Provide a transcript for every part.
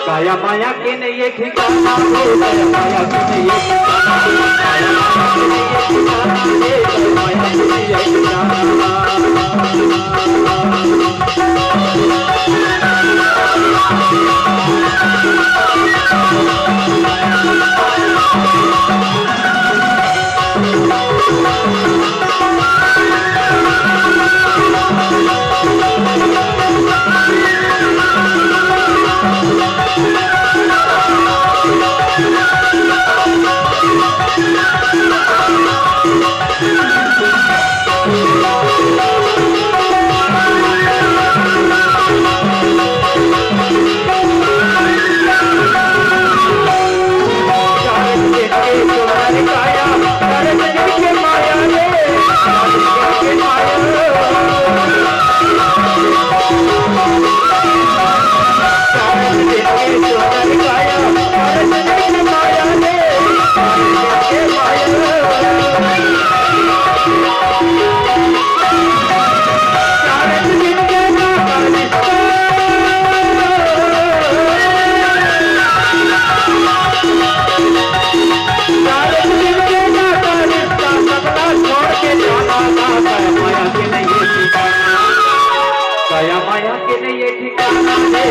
काया माया के नहीं ठिकाना हो, काया माया के नहीं ठिकाना हो, काया माया के नहीं ठिकाना है, काया माया के नहीं ठिकाना। काया माया के नहीं ठिकाना है,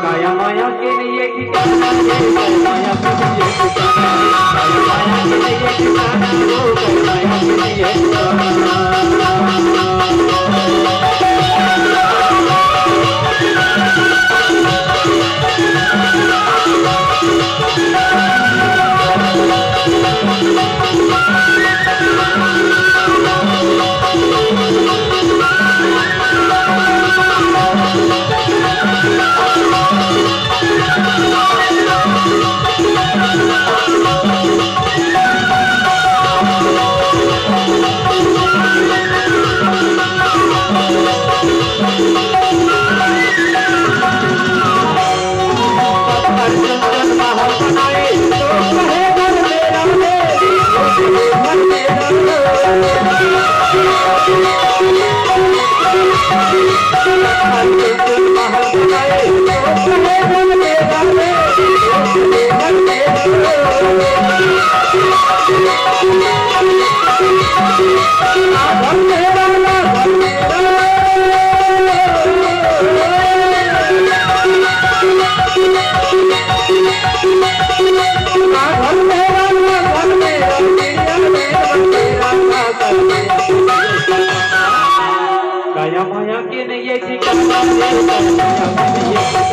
काया माया के नहीं ठिकाना, काया माया के नहीं ठिकाना हो, काया माया के नहीं ठिकाना। काया माया के नहीं ठिकाना है, काया माया के नहीं